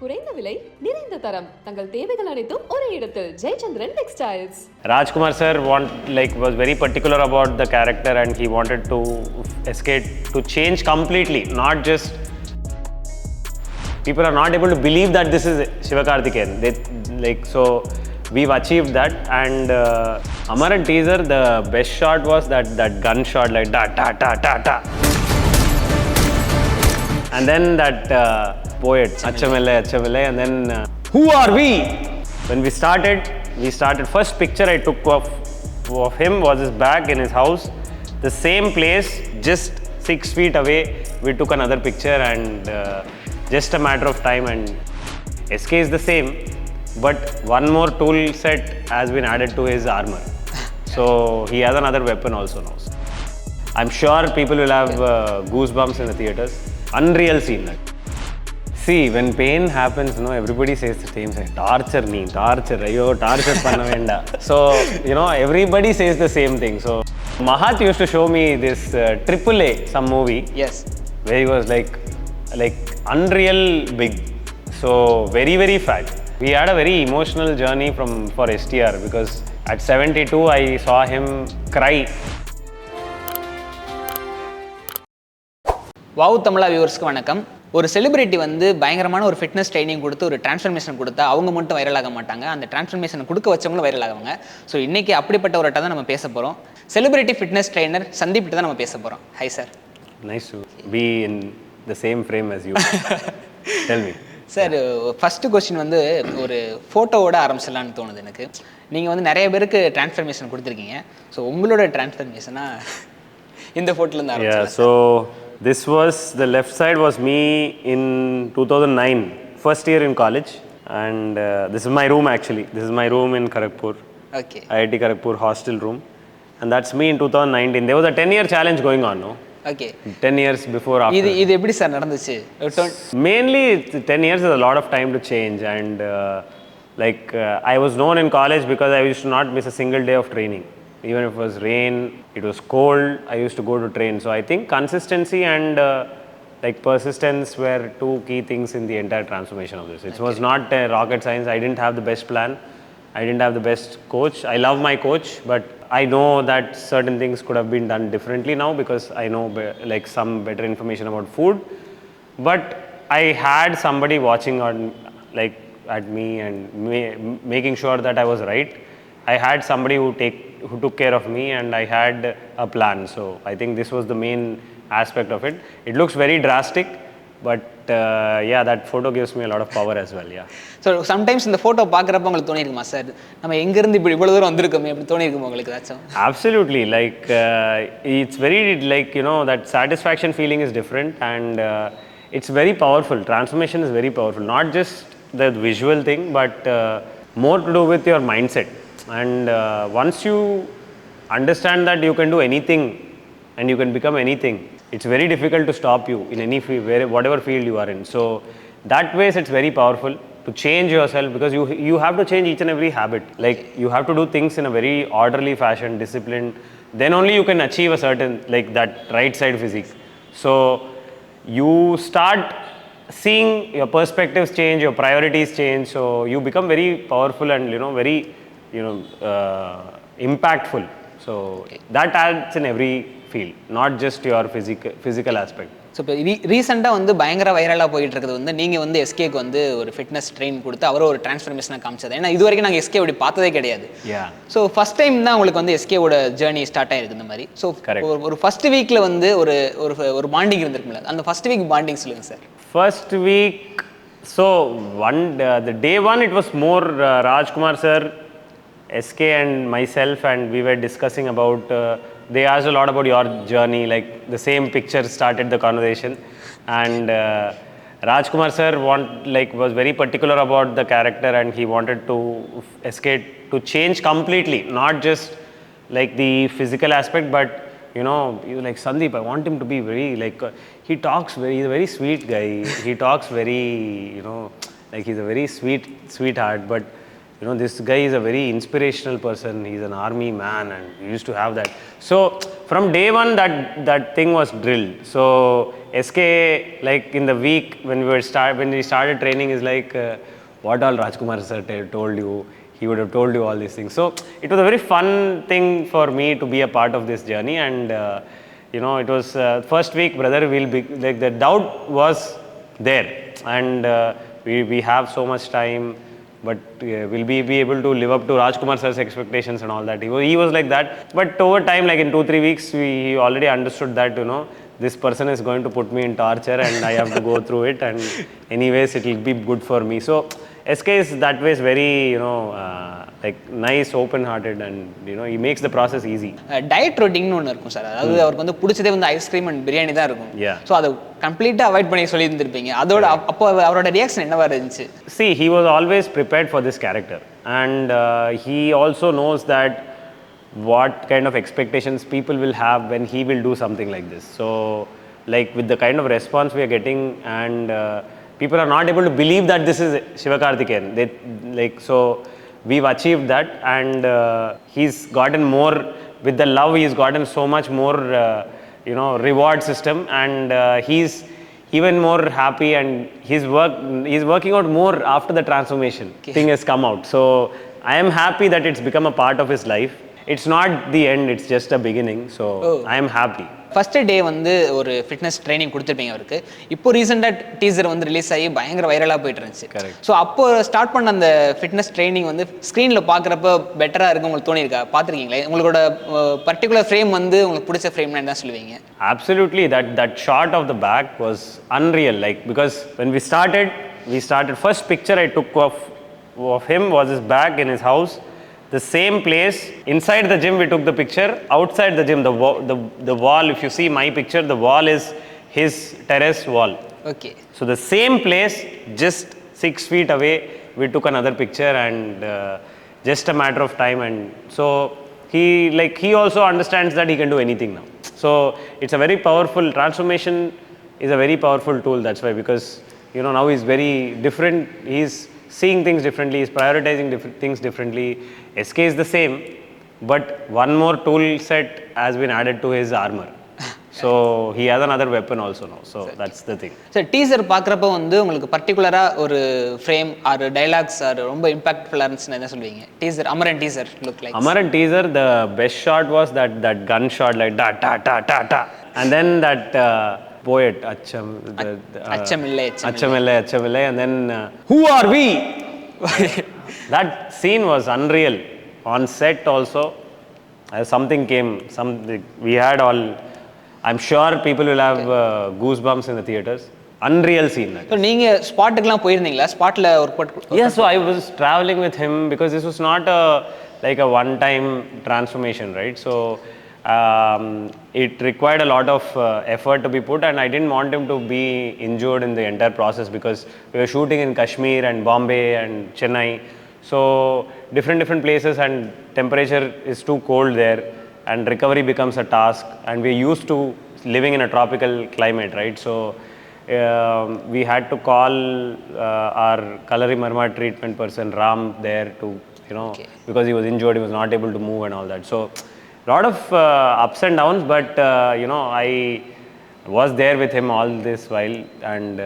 குறைந்த விலை நிறைந்த தரம் தங்கள் தேவைகள் அனைத்தும் ஒரே இடத்தில் Jayachandran textiles. Rajkumar sir was very particular about the character and he wanted to escape to change completely, not just people are not able to believe that this is Sivakarthikeyan. So we've achieved that, and Amaran teaser, the best shot was that gun shot, like da da da da da, and then that poet Achamelle, and then who are we? When we started first picture I took of him was his bag in his house, the same place, just 6 feet away. We took another picture, and just a matter of time, and SK is the same, but one more tool set has been added to his armor. So he has another weapon also now. I'm sure people will have goosebumps in the theaters. Unreal scene. See, when pain happens, everybody says the same thing. Torture, torture panna venda. So, everybody says the same thing. So, Mahat used to show me this AAA, some movie. Yes. Where he was like unreal big. So, very, very fat. We had a very emotional journey for STR, because at 72, I saw him cry. Wow தமிழா வியூவர்ஸ்க்கு வணக்கம். ஒரு celebrity வந்து பயங்கரமான ஒரு fitness training கொடுத்து ஒரு transformation கொடுத்தா அவங்க மட்டும் வைரல் ஆக மாட்டாங்க, அந்த டிரான்ஸ்ஃபர்மேஷனை கொடுக்க வச்சவங்களும் வைரல் ஆகுவாங்க. ஸோ இன்றைக்கி அப்படிப்பட்ட ஒரு தான் நம்ம பேச போகிறோம். செலிபிரிட்டி ஃபிட்னஸ் ட்ரைனர் சந்தீப் தான் நம்ம பேச போகிறோம். High sir. Nice to be in the same frame as you. Tell me. Sir, first question வந்து ஒரு ஃபோட்டோவோட ஆரம்பிச்சிடலான்னு தோணுது எனக்கு. நீங்கள் வந்து நிறைய பேருக்கு டிரான்ஸ்ஃபர்மேஷன் கொடுத்துருக்கீங்க. ஸோ உங்களோட டிரான்ஸ்ஃபர்மேஷனாக இந்த ஃபோட்டோலேருந்து ஆரம்பிச்சு. So this was, the left side was me in 2009, first year in college, and this is my room actually. This is my room in Kharagpur. Okay. IIT Kharagpur hostel room, and that's me in 2019. There was a 10-year challenge going on, no? Okay. 10 years before after. இது எப்படி sir நடந்துச்சு? Mainly 10 years is a lot of time to change, and I was known in college because I used to not miss a single day of training. Even if it was rain, it was cold, I used to go to train. So I think consistency and persistence were two key things in the entire transformation of this. It was not rocket science. I didn't have the best plan. I didn't have the best coach. I love my coach, but I know that certain things could have been done differently now, because I know some better information about food. But I had somebody watching on at me and making sure that I was right. I had somebody who took care of me, and I had a plan. So I think this was the main aspect of it. It looks very drastic, but that photo gives me a lot of power as well. Yeah. So sometimes இந்த photo பார்க்குறப்ப உங்களுக்கு தோணிருக்குமா sir, நம்ம எங்கேருந்து இப்படி இவ்வளோ தூரம் வந்திருக்கோமே, அப்படி தோணிருக்குமா உங்களுக்கு ஏதாச்சும்? Absolutely. It's very that satisfaction feeling is different, and it's very powerful. Transformation is very powerful. Not just the visual thing, but more to do with your mindset. And once you understand that you can do anything and you can become anything, it's very difficult to stop you in any field, whatever field you are in. So that ways it's very powerful to change yourself, because you have to change each and every habit. You have to do things in a very orderly fashion, disciplined. Then only you can achieve a certain that right side physique. So you start seeing your perspectives change, your priorities change. So you become very powerful and very impactful. So that adds in every field, not just your physical aspect. So இப்போ ரீசெண்டாக வந்து பயங்கர வைரலாக போயிட்டு இருக்கிறது வந்து நீங்கள் வந்து எஸ்கேக்கு வந்து ஒரு ஃபிட்னஸ் ட்ரெயின் கொடுத்து அவரை ஒரு டிரான்ஸ்ஃபர்மேஷனாக காமிச்சது. ஏன்னா இது வரைக்கும் நாங்கள் எஸ்கே அப்படி பார்த்ததே கிடையாது. ஸோ ஃபர்ஸ்ட் டைம் தான் உங்களுக்கு வந்து எஸ்கேவோட ஜேர்னி ஸ்டார்ட் ஆயிருக்கு இந்த மாதிரி. ஸோ ஒரு ஃபர்ஸ்ட் வீக்கில் வந்து ஒரு பாண்டிங் இருந்திருக்கும்ல, அந்த ஃபர்ஸ்ட் வீக் பாண்டிங் சொல்லுங்கள் sir. First week, so the day one it was more Rajkumar sir, SK and myself, and we were discussing about they asked a lot about your journey, the same picture started the conversation, and Rajkumar sir was very particular about the character, and he wanted to escape to change completely, not just the physical aspect, but he was like, Sandeep, I want him to be very he talks he's a very sweet guy, he talks very he's a very sweetheart, but this guy is a very inspirational person. He's an army man, and we used to have that. So from day one, that thing was drilled. So SK, like in the week when we started training, is like, what all Rajkumar sir told you, he would have told you all these things. So it was a very fun thing for me to be a part of this journey. And it was first week, brother, will be like, the doubt was there, and we have so much time, but will we be able to live up to Rajkumar sir's expectations and all that? He was like that. But over time, like in 2-3 weeks, he already understood that, this person is going to put me in torture and I have to go through it, and anyways it will be good for me. So SK is that way, is very like nice, open hearted, and he makes the process easy. Diet ரொட்டீன்னு ஒன்று இருக்கும் sir. அதாவது அவருக்கு வந்து பிடிச்சதே வந்து ice cream and biryani தான் இருக்கும். Yeah. So அதை கம்ப்ளீட்டாக அவாய்ட் பண்ணி சொல்லியிருந்திருப்பீங்க. அதோட அப்போ அவரோட ரியாக்ஷன் என்னவா இருந்துச்சு? See, he was always prepared for this character, and he also knows that what kind of expectations people will have when he will do something like this. So like with the kind of response we are getting, and people are not able to believe that this is Sivakarthikeyan. They like, so we've achieved that, and he's gotten more with the love. He's gotten so much more reward system, and he's even more happy, and he's working out more after the transformation thing has come out. So I am happy that it's become a part of his life. It's not the end, it's just a beginning. So I am happy. First day வந்து ஒரு fitness training கொடுத்துருப்பீங்க அவருக்கு. இப்போ ரீசெண்டாக teaser வந்து release ஆகி பயங்கர வைரலாக போயிட்டு இருந்துச்சு. ஸோ அப்போ ஸ்டார்ட் பண்ண அந்த ஃபிட்னஸ் ட்ரைனிங் வந்து ஸ்க்ரீனில் பார்க்குறப்ப பெட்டராக இருக்கு உங்களுக்கு தோணியிருக்கா? பார்த்துருக்கீங்களா? உங்களோட பர்டிகுலர் ஃப்ரேம் வந்து உங்களுக்கு பிடிச்ச ஃப்ரேம்னா என்ன சொல்லுவீங்க? Absolutely, that shot of the back was unreal. Like, because when we started first picture I took of him was his back in his house. The same place, inside the gym we took the picture, outside the gym the wall, if you see my picture, the wall is his terrace wall. Okay. So the same place, just 6 feet away, we took another picture, and just a matter of time. And so he also understands that he can do anything now. So it's a very powerful transformation, is a very powerful tool. That's why, because now he's very different. He's seeing things differently, he's prioritizing things differently. SK is the same, but one more tool set has been added to his armor. So he has another weapon also now. So that's the thing. So teaser பார்க்குறப்ப வந்து உங்களுக்கு பர்டிகுலராக ஒரு frame R dialogues R ரொம்ப இம்பாக்ட்ஃபுல்லாக இருந்துச்சுன்னு என்ன சொல்லுவீங்க? Teaser, Amaran teaser look like. Amaran teaser, the best shot was that gun shot, like da ta ta ta ta, and then that poet Achamille, and then who are we? That scene was unreal. On set also, something came. We had all. I'm sure people will have goosebumps in the theaters. Unreal scene. So நீங்கள் ஸ்பாட்டுக்குலாம் போயிருந்தீங்களா? ஸ்பாட்டில் work Yeah, so I was traveling with him, because this was not like a one-time transformation, right? So it required a lot of effort to be put, and I didn't want him to be injured in the entire process, because we were shooting in Kashmir and Bombay and Chennai. So different places, and temperature is too cold there, and recovery becomes a task, and we're used to living in a tropical climate, right? So we had to call our Kalari Marma treatment person Ram there to because he was injured, he was not able to move and all that. So lot of ups and downs, but I was there with him all this while, and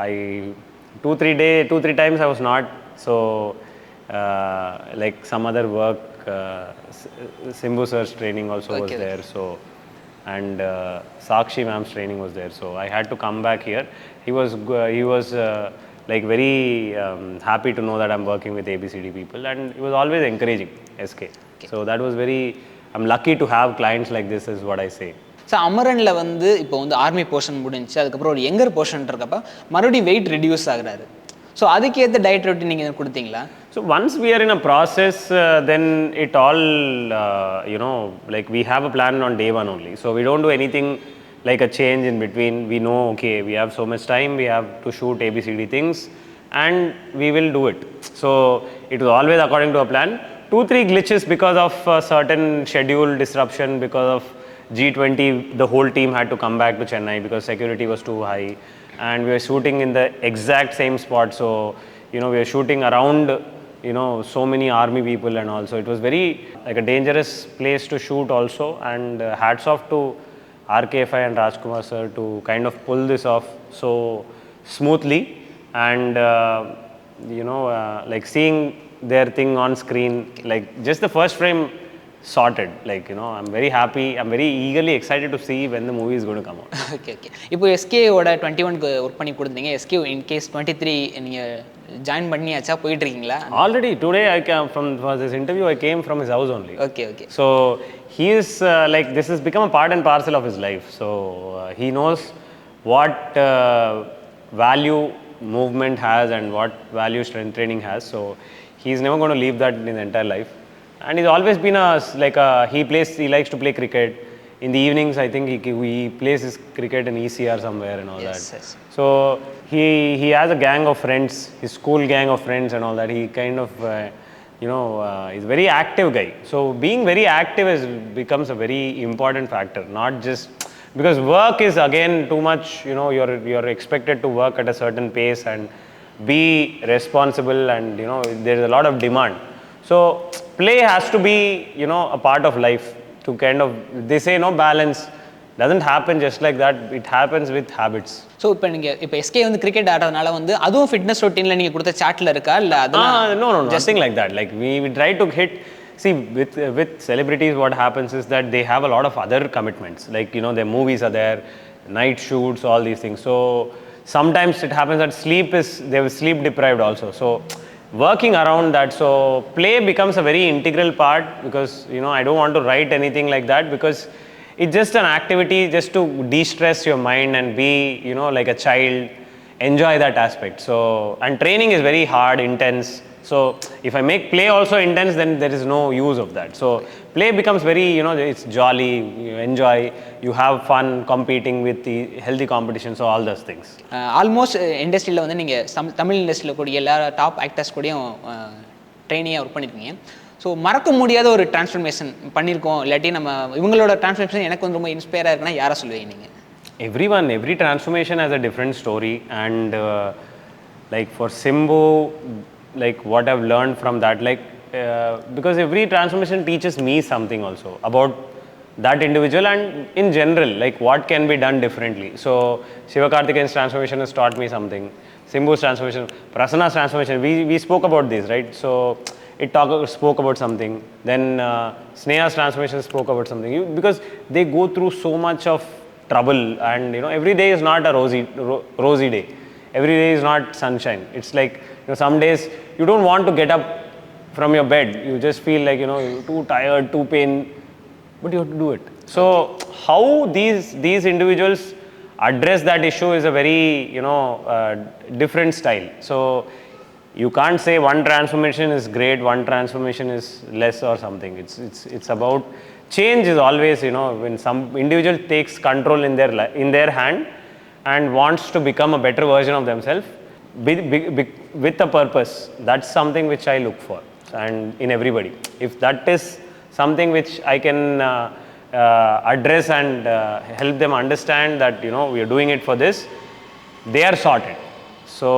I 2-3 times I was not. So like some other work, Simbu sir's training also was there. So, and Sakshi ma'am's training was there. So I had to come back here. He was like very happy to know that I'm working with ABCD people, and he was always encouraging SK. So that was very, I'm lucky to have clients like this, is what I say. So அமரனில் வந்து இப்போ வந்து army portion முடிஞ்சு அதுக்கப்புறம் ஒரு younger portion இருக்கப்ப மறுபடியும் weight reduce ஆகுறாரு. ஸோ அதுக்கேற்ற டயட் ரொட்டீன் நீங்கள் கொடுத்தீங்களா? So once we are in a process, then it all, like we have a plan on day one only. So we don't do anything like a change in between. We know, okay, we have so much time, we have to shoot ABCD things, and we will do it. So it was always according to a plan. 2-3 glitches because of certain schedule disruption, because of G20, the whole team had to come back to Chennai because security was too high, and we were shooting in the exact same spot. So we were shooting around so many army people and all. So it was very like a dangerous place to shoot also, and hats off to RKFI and Rajkumar sir to kind of pull this off so smoothly, and like seeing their thing on screen, like just the first frame sorted, like I'm very happy, I'm very eagerly excited to see when the movie is going to come out. Okay okay. இப்போ எஸ்கேவோட 21க்கு work பண்ணி கொடுத்தீங்க. SK in case 23 நீங்கள் join பண்ணியாச்சா, போயிட்டு இருக்கீங்களா? Already today I came for this interview, I came from his house only. Okay okay. So he is like, this has become a part and parcel of his life. So he knows what value movement has and what value strength training has. So he's never going to leave that in the entire life. And he's always been he likes to play cricket. In the evenings, I think he plays his cricket in ECR somewhere and all that. Yes. So he has a gang of friends, his school gang of friends and all that. He kind of, he's a very active guy. So being very active becomes a very important factor, not just because work is again too much, you're expected to work at a certain pace and be responsible, and there's a lot of demand. So play has to be, a part of life to kind of, they say no balance doesn't happen just like that, it happens with habits. So இப்போ SK வந்து cricket ஆடுறதுனால வந்து அதுவும் fitness ரொட்டீனில் நீங்கள் கொடுத்த சாட்டில் இருக்கா இல்லை அதெல்லாம்? No, nothing like that. Like we try to hit, see with celebrities what happens is that they have a lot of other commitments, like their movies are there, night shoots, all these things. So sometimes it happens that they were sleep deprived also. So working around that, so play becomes a very integral part, because I don't want to write anything like that, because it's just an activity just to de-stress your mind and be like a child, enjoy that aspect. So, and training is very hard, intense. So if I make play also intense, then there is no use of that. So play becomes very, it's jolly, you enjoy, you have fun competing with the healthy competition, so all those things. Almost இண்டஸ்ட்ரியில் வந்து நீங்கள் தமிழ் இண்டஸ்ட்ரியில் கூடிய எல்லா top actors கூடயும் ட்ரெயினியாக work பண்ணியிருக்கீங்க. So மறக்க முடியாத ஒரு டிரான்ஸ்ஃபர்மேஷன் பண்ணியிருக்கோம், இல்லாட்டி நம்ம இவங்களோட டிரான்ஸ்ஃபர்மேஷன் எனக்கு வந்து ரொம்ப இன்ஸ்பயராக இருக்குன்னா யாரை சொல்லுவீங்க நீங்கள்? Every transformation has a different story, and like for Simbu, like what I've learned from that, like because every transformation teaches me something also about that individual, and in general, like what can be done differently. So Sivakarthikeyan's transformation has taught me something, Simbu's transformation, Prasanna's transformation, we spoke about this, right? So it spoke about something, then Sneha's transformation spoke about something, because they go through so much of trouble, and every day is not a rosy day, every day is not sunshine. It's like some days you don't want to get up from your bed, you just feel like you're too tired, too pain, but you have to do it. So how these individuals address that issue is a very different style. So you can't say one transformation is great, one transformation is less or something. It's about change is always, when some individual takes control in their hand and wants to become a better version of themselves with a purpose. That's something which I look for, and in everybody. If that is something which I can address and help them understand that we are doing it for this, they are sorted. So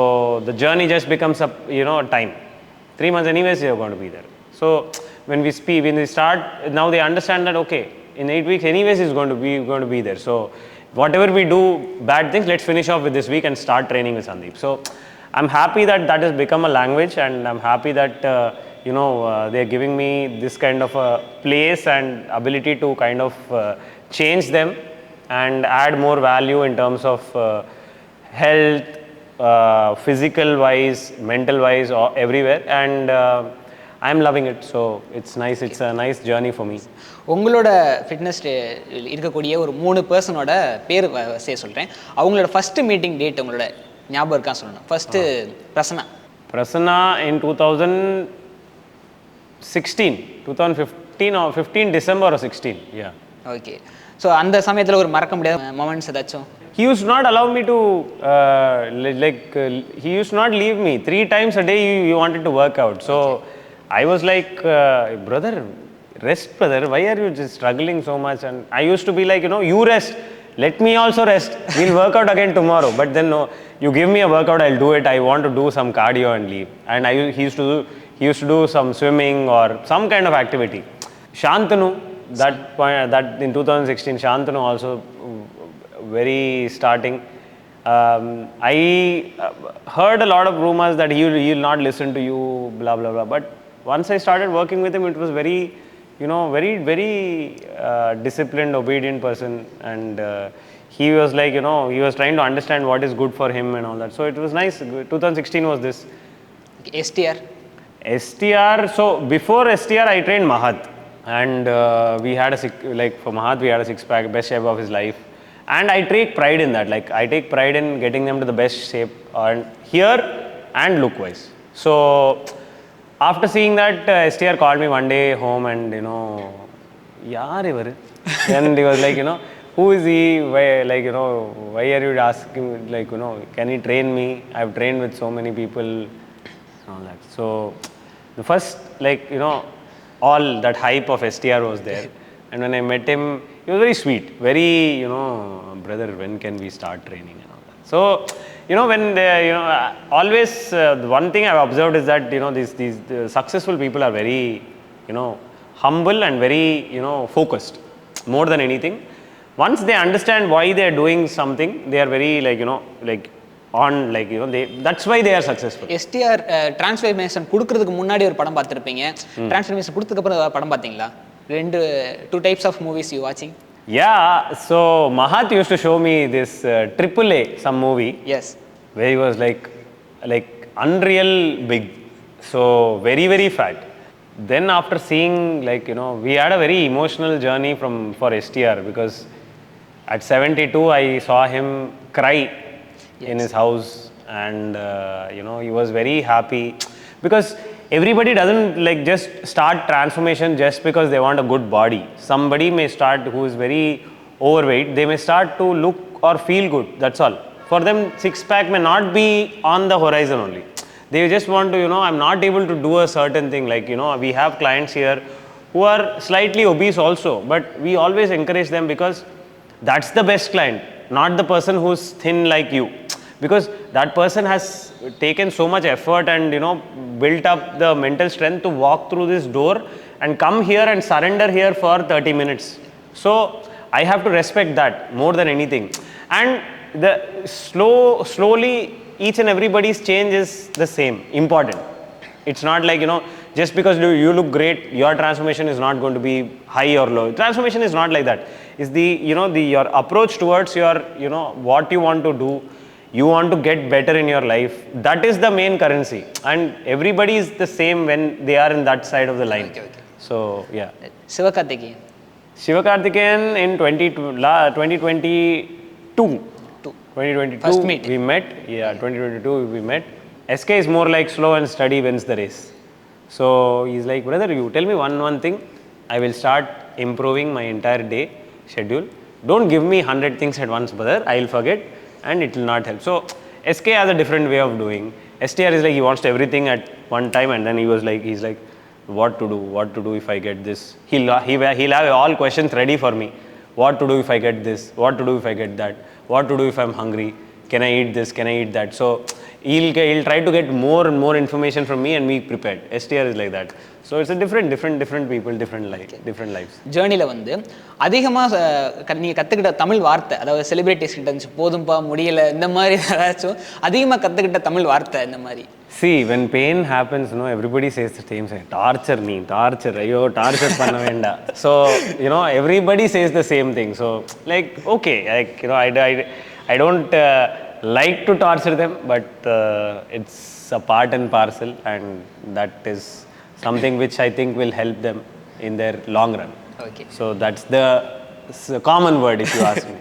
the journey just becomes a time. 3 months anyways you are going to be there. So when we start, now they understand that okay, in 8 weeks anyways is going to be there. So whatever we do bad things, let's finish off with this week and start training with Sandeep. So I'm happy that has become a language, and I'm happy that they're giving me this kind of a place and ability to kind of change them and add more value in terms of health, physical wise, mental wise, or everywhere, and I'm loving it. So it's nice, it's a nice journey for me. உங்களோட fitness இருக்கக்கூடிய ஒரு 3 பர்சனோட பேர் சொல்கிறேன். அவங்களோட first meeting date உங்களோட ஞாபகம் இருக்கா சொல்லணும். First Prasanna in 2015 or 15 December or 16, yeah. Okay. So அந்த சமயத்தில் ஒரு மறக்க முடியாத மொமெண்ட்ஸ் ஏதாச்சும்? He used to not allow me to he used to not leave me. 3 times a day he wanted to work out. So I was like, brother, rest brother, why are you just struggling so much? And I used to be like, you rest, let me also rest, we'll work out again tomorrow. But then no, you give me a workout, I'll do it, I want to do some cardio and leave. And he used to do some swimming or some kind of activity. Shantanu, that in 2016, Shantanu also very starting. I heard a lot of rumors that he'll not listen to you, blah blah blah. But once I started working with him, it was very, very disciplined, obedient person, and he was like, he was trying to understand what is good for him and all that. So it was nice. 2016 was this. STR. STR. So before STR, I trained Mahat, and we had for Mahat, we had a six-pack, best shape of his life. And I take pride in that. Like, I take pride in getting them to the best shape and here and look wise. So after seeing that, STR called me one day home and, yaar ivaru. Then he was like, who is he? Why, why are you asking, can he train me? I've trained with so many people and all that. So the first, all that hype of STR was there. And when I met him, he was very sweet, very, brother, when can we start training and all that. So, when they, always, the one thing I've observed is that, these successful people are very, humble and very, focused more than anything. Once they understand why they are doing something, they are very, that's why they are successful. STR transformation கொடுக்கிறதுக்கு முன்னாடி ஒரு படம் பார்த்திருப்பீங்க. Transformation கொடுத்ததுக்கு அப்புறம் படம் பாத்தீங்களா? Two types of movies you watching? Yeah, so Mahat used to show me this AAA, some movie. Yes. Where he was like unreal big, so very very fat. Then after seeing, we had a very emotional journey for STR, because at 72 I saw him cry in his house, and he was very happy, because everybody doesn't just start transformation just because they want a good body. Somebody may start who is very overweight, they may start to look or feel good, that's all. For them, six-pack may not be on the horizon only. They just want to, I'm not able to do a certain thing. We have clients here who are slightly obese also, but we always encourage them, because that's the best client, not the person who's thin like you. Because that person has taken so much effort and built up the mental strength to walk through this door and come here and surrender here for 30 minutes. So I have to respect that more than anything. And the slowly each and everybody's change is the same, important. It's not like, just because you look great, your transformation is not going to be high or low. Transformation is not like that. It's your approach towards your, what you want to do. You want to get better in your life. That is the main currency. And everybody is the same when they are in that side of the line. Okay. So, yeah. sivakarthikeyan. Sivakarthikeyan in 2022. 2022 First meet. we met. Yeah, 2022 we met. SK is more like slow and steady wins the race. So, he's like, brother, you tell me one thing. I will start improving my entire day schedule. Don't give me 100 things at once, brother. I will forget. And it will not help. So SK has a different way of doing. STR is like, he wants everything at one time, and then he's like, what to do if I get this? He'll have all questions ready for me. What to do if I get this? What to do if I get that? What to do if I'm hungry? Can I eat this? Can I eat that? So he'll try to get more and more information from me and be prepared. STR is like that. So it's a different people, different lives. ஜேர்னியில் வந்து அதிகமாக நீங்கள் கற்றுக்கிட்ட தமிழ் வார்த்தை, அதாவது celebrities கிட்ட இருந்துச்சு, போதும்பா முடியலை, இந்த மாதிரி ஏதாச்சும் அதிகமாக கற்றுக்கிட்ட தமிழ் வார்த்தை இந்த மாதிரி? See, when pain happens, everybody says the same thing. Torture, ayyo, torture panna venda. So, everybody says the same thing. So, okay, I don't like to torture them, but it's a part and parcel, and that is something which I think will help them in their long run. Okay. So, that's the common word if you ask me.